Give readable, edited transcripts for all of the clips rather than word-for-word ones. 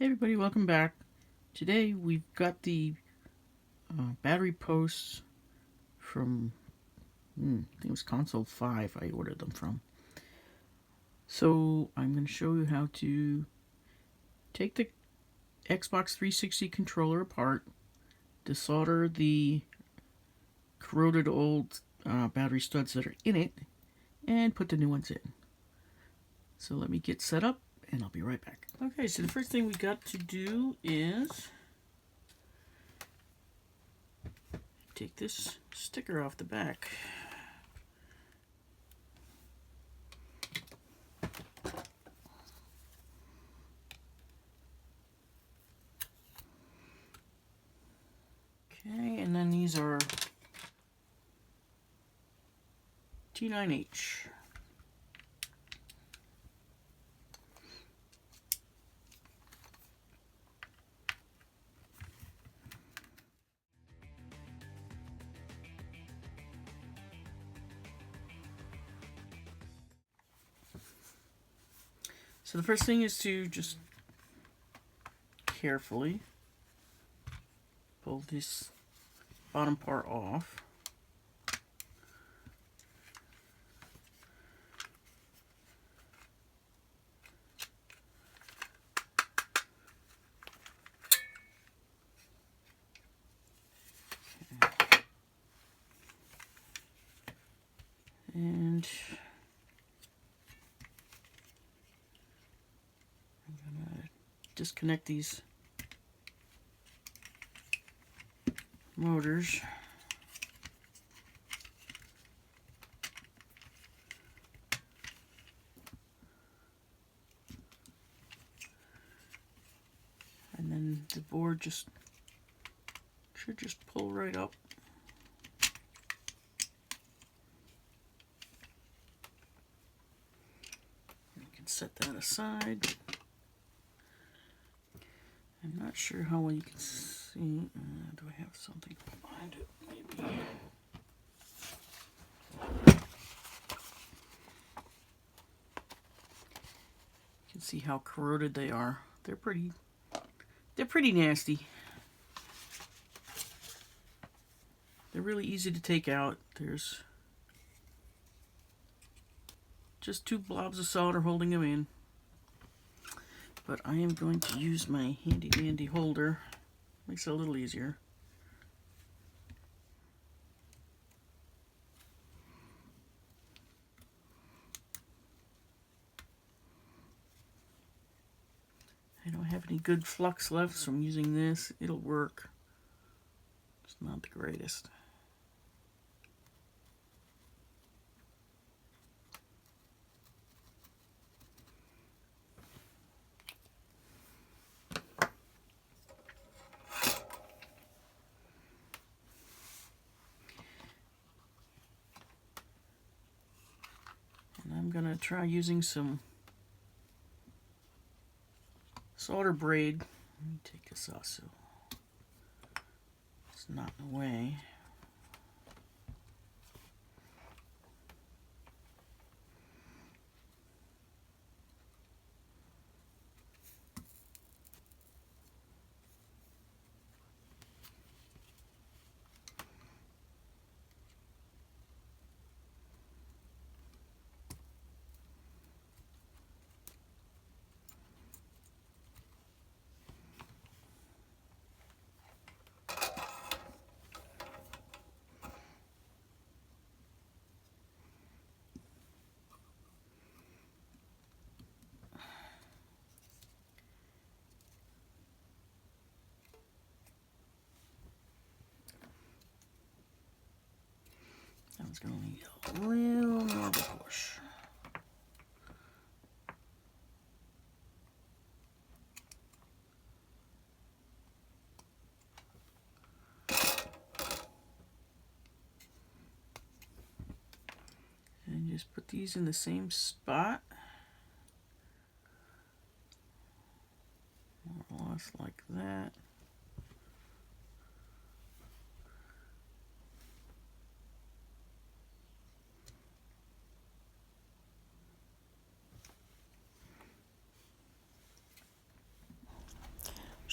Everybody, welcome back. Today we've got the battery posts from, I think it was console 5 I ordered them from. So I'm going to show you how to take the Xbox 360 controller apart, desolder the corroded old battery studs that are in it, and put the new ones in. So let me get set up and I'll be right back. Okay, so the first thing we got to do is take this sticker off the back. Okay, and then these are T9H. So the first thing is to just carefully pull this bottom part off. And I'm going to disconnect these motors. And then the board should just pull right up. You can set that aside. I'm not sure how well you can see. Do I have something behind it? Maybe. You can see how corroded they are. They're pretty nasty. They're really easy to take out. There's just two blobs of solder holding them in. But I am going to use my handy dandy holder. Makes it a little easier. I don't have any good flux left, so I'm using this. It'll work. It's not the greatest. And I'm going to try using some solder braid. Let me take this off so it's not in the way. That one's going to need a little more of a push. And just put these in the same spot. More or less like that.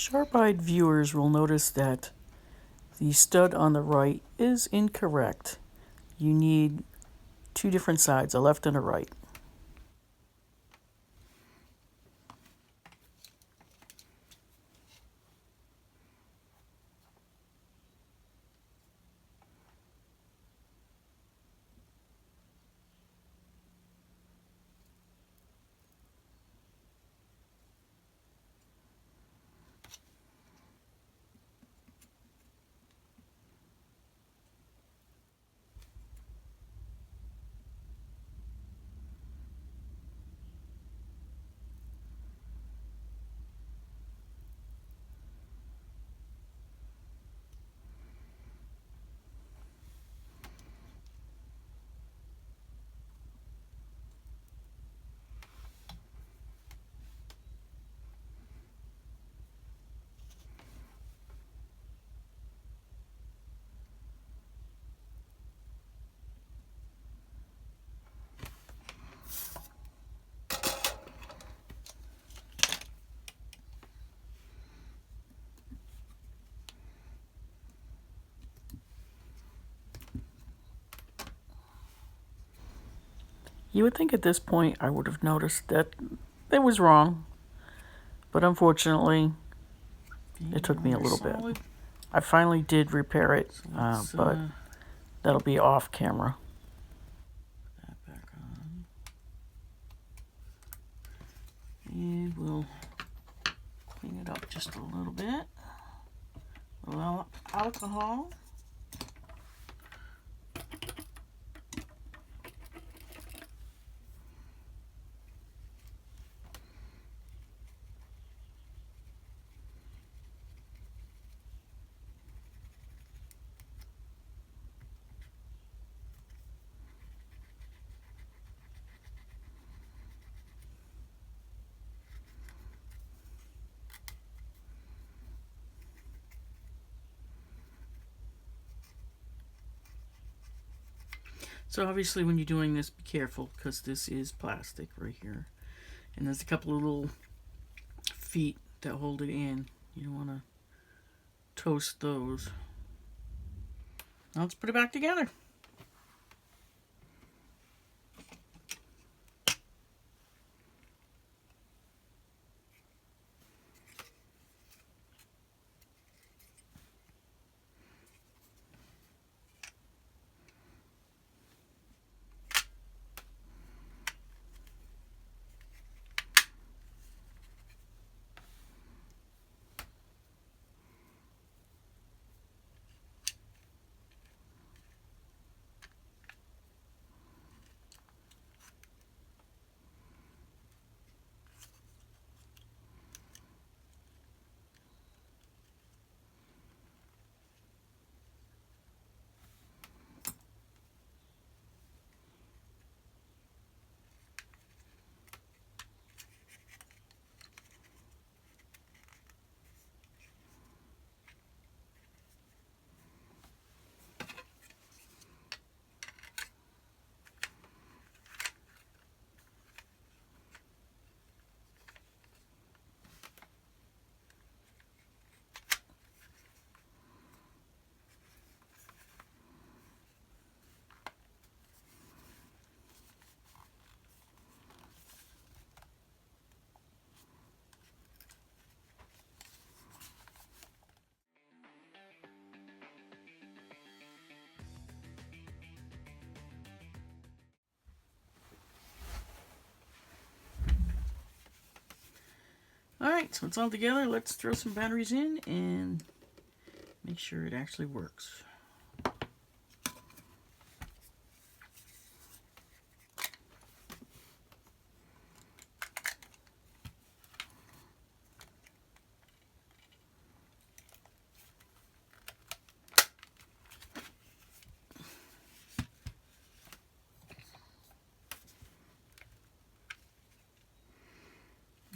Sharp-eyed viewers will notice that the stud on the right is incorrect. You need two different sides, a left and a right. You would think at this point I would have noticed that it was wrong, but unfortunately it took me a little bit. I finally did repair it, but that'll be off camera. That back on. And we'll clean it up just a little bit. A little alcohol. So obviously when you're doing this, be careful because this is plastic right here. And there's a couple of little feet that hold it in. You don't want to toast those. Now let's put it back together. Alright, so it's all together. Let's throw some batteries in and make sure it actually works.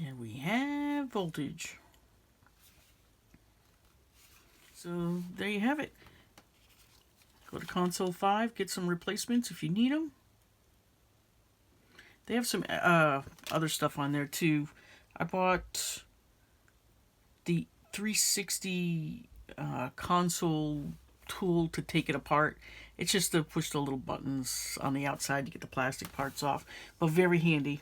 And we have voltage. So there you have it. Go to console 5, get some replacements if you need them. They have some other stuff on there too. I bought the 360 console tool to take it apart. It's just to push the little buttons on the outside to get the plastic parts off, but very handy.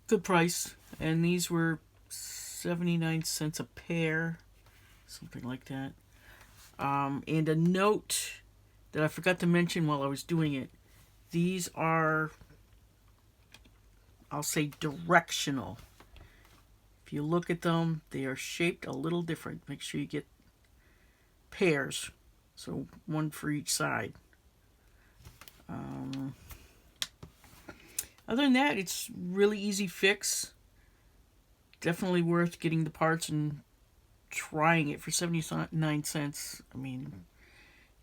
Good price, and these were 79 cents a pair, something like that. And a note that I forgot to mention while I was doing it, these are, I'll say, directional. If you look at them, they are shaped a little different. Make sure you get pairs, so one for each side. Other than that, it's really easy fix. Definitely worth getting the parts and trying it for 79 cents. I mean,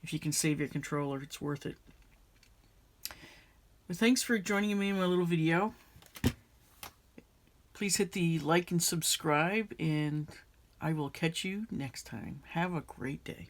if you can save your controller, it's worth it. But thanks for joining me in my little video. Please hit the like and subscribe, and I will catch you next time. Have a great day.